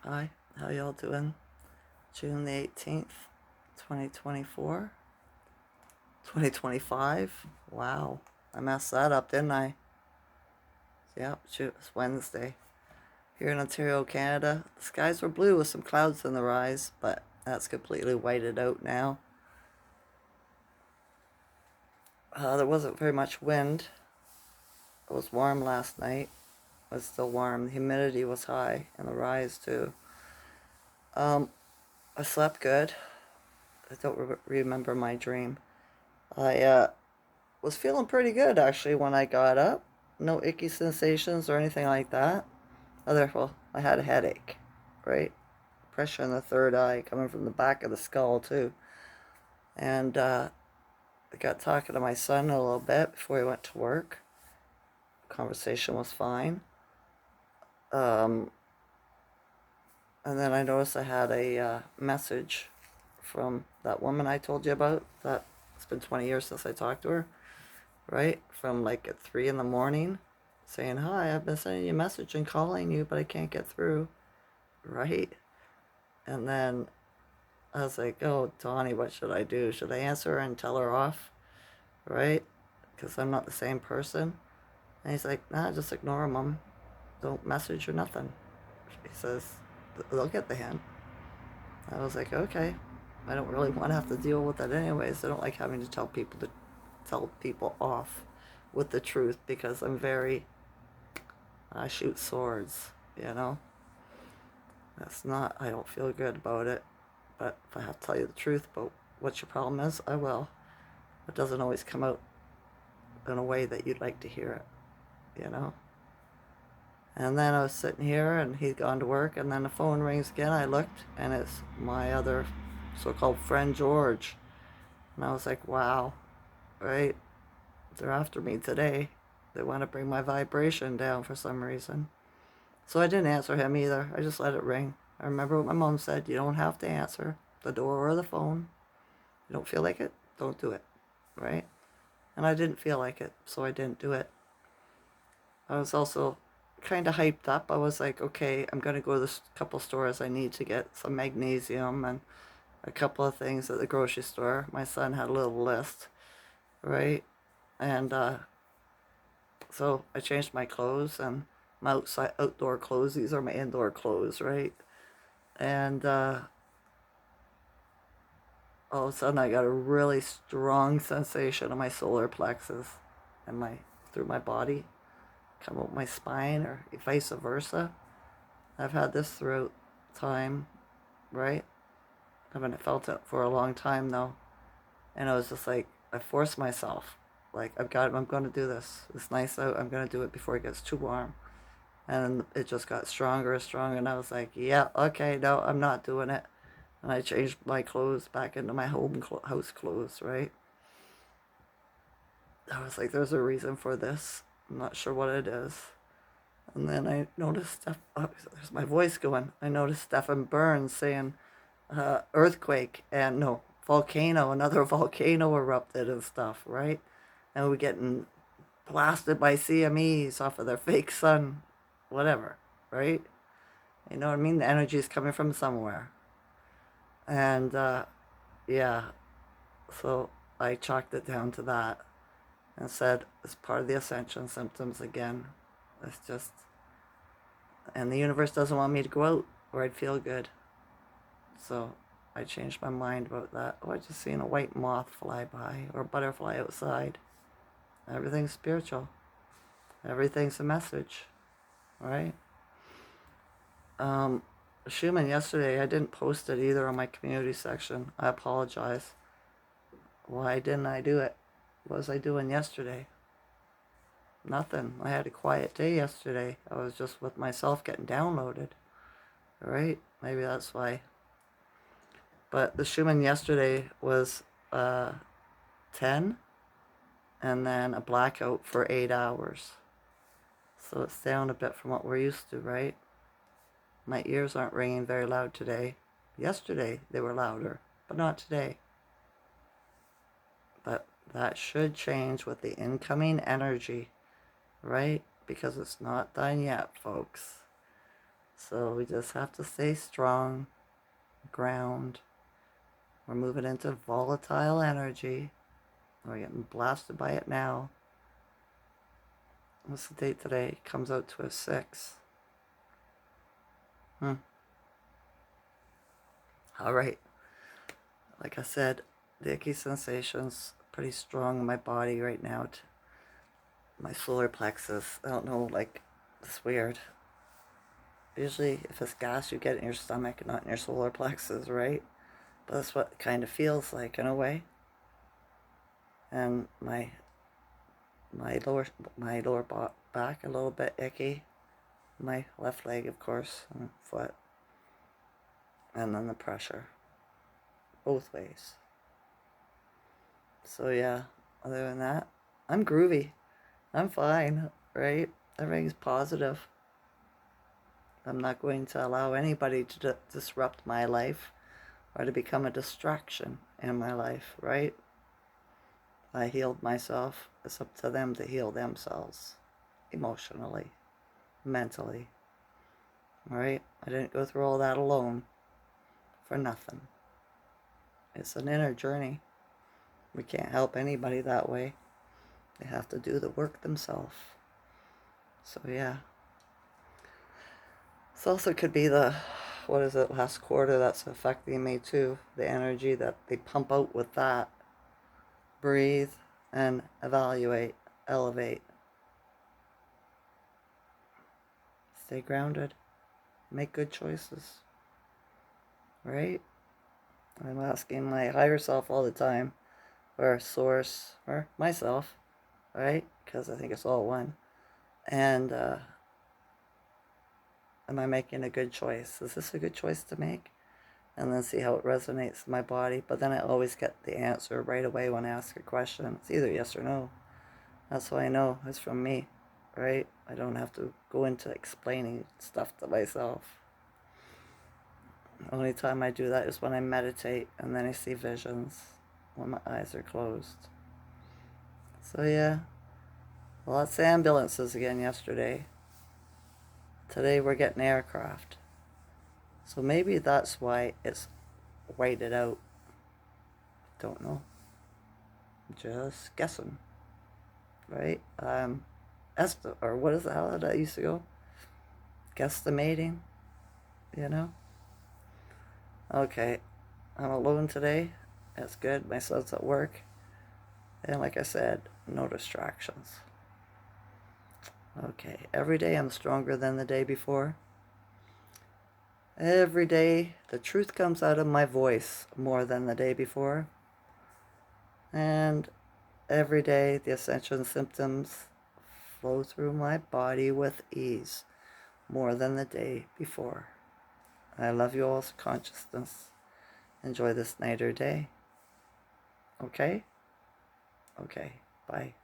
Hi, how y'all doing? June the 18th, 2024, 2025. Wow, I messed that up, didn't I? Yep, shoot, it's Wednesday. Here in Ontario, Canada, the skies were blue with some clouds in the rise, but that's completely whited out now. There wasn't very much wind. It was warm last night. It was still warm. The humidity was high in the rise, too. Um, I slept good. I don't remember my dream. I was feeling pretty good actually when I got up. No icky sensations or anything like that. Well, I had a headache, right? Pressure in the third eye coming from the back of the skull too. And I got talking to my son a little bit before he went to work. Conversation was fine. Um, and then I noticed I had a message from that woman I told you about. That it's been 20 years since I talked to her, right? From like at 3 in the morning saying, "Hi, I've been sending you a message and calling you, but I can't get through," right? And then I was like, "Oh, Donnie, what should I do? Should I answer her and tell her off, right? Because I'm not the same person." And he's like, "Nah, just ignore him, Mom. Don't message or nothing." He says, "They'll get the hint." I was like, "Okay." I don't really want to have to deal with that anyways. I don't like having to tell people off with the truth because I shoot swords, you know? I don't feel good about it. But if I have to tell you the truth about what your problem is, I will. It doesn't always come out in a way that you'd like to hear it, you know? And then I was sitting here and he'd gone to work and then the phone rings again. I looked and it's my other so-called friend George. And I was like, wow, right? They're after me today. They want to bring my vibration down for some reason. So I didn't answer him either. I just let it ring. I remember what my mom said. You don't have to answer the door or the phone. You don't feel like it? Don't do it. Right? And I didn't feel like it, so I didn't do it. I was also kind of hyped up. I was like, okay, I'm going to go to this couple stores. I need to get some magnesium and a couple of things at the grocery store. My son had a little list, right? And so I changed my clothes and my outdoor clothes. These are my indoor clothes, right? And all of a sudden I got a really strong sensation in my solar plexus and through my body, come up my spine or vice versa. I've had this throughout time, right? I haven't felt it for a long time though. And I was just like, I forced myself. Like, I'm going to do this. It's nice out. I'm going to do it before it gets too warm. And it just got stronger and stronger. And I was like, yeah, okay, no, I'm not doing it. And I changed my clothes back into my house clothes, right? I was like, there's a reason for this. I'm not sure what it is. And then I noticed there's my voice going. I noticed Stephen Burns saying earthquake and no, volcano, another volcano erupted and stuff, right? And we're getting blasted by CMEs off of their fake sun, whatever, right? You know what I mean? The energy is coming from somewhere. And yeah, so I chalked it down to that and said it's part of the Ascension symptoms again. It's just, and the universe doesn't want me to go out or I'd feel good. So I changed my mind about that. Oh, I just seen a white moth fly by or a butterfly outside. Everything's spiritual. Everything's a message, right? Um, Schuman yesterday, I didn't post it either on my community section. I apologize. Why didn't I do it? What was I doing yesterday? Nothing. I had a quiet day yesterday. I was just with myself getting downloaded. Right? Maybe that's why. But the Schumann yesterday was 10 and then a blackout for 8 hours. So it's down a bit from what we're used to, right? My ears aren't ringing very loud today. Yesterday they were louder, but not today. But that should change with the incoming energy, right? Because it's not done yet, folks. So we just have to stay strong, ground. We're moving into volatile energy. We're getting blasted by it now. What's the date today? It comes out to a 6. All right. Like I said, the icky sensations pretty strong in my body right now. My solar plexus. I don't know, like, it's weird. Usually, if it's gas, you get it in your stomach, not in your solar plexus, right? But that's what it kind of feels like in a way. And my lower back a little bit icky. My left leg, of course, and foot. And then the pressure. Both ways. So yeah, other than that, I'm groovy. I'm fine, right? Everything's positive. I'm not going to allow anybody to disrupt my life or to become a distraction in my life, right? I healed myself. It's up to them to heal themselves emotionally, mentally, right? I didn't go through all that alone for nothing. It's an inner journey. We can't help anybody that way. They have to do the work themselves. So yeah. This also could be the, last quarter that's affecting me too. The energy that they pump out with that. Breathe and evaluate, elevate. Stay grounded. Make good choices. Right? I'm asking my higher self all the time, or source, or myself, right? Because I think it's all one. And am I making a good choice? Is this a good choice to make? And then see how it resonates in my body. But then I always get the answer right away when I ask a question. It's either yes or no. That's why I know it's from me, right? I don't have to go into explaining stuff to myself. The only time I do that is when I meditate and then I see visions when my eyes are closed. So yeah, lots of ambulances again yesterday. Today we're getting aircraft. So maybe that's why it's whited out. Don't know. Just guessing. Right? Or what is the hell that used to go? Guesstimating, you know? Okay, I'm alone today. That's good. My son's at work. And like I said, no distractions. Okay, every day I'm stronger than the day before. Every day the truth comes out of my voice more than the day before. And every day the Ascension symptoms flow through my body with ease more than the day before. I love you all's consciousness. Enjoy this night or day. Okay? Okay. Bye.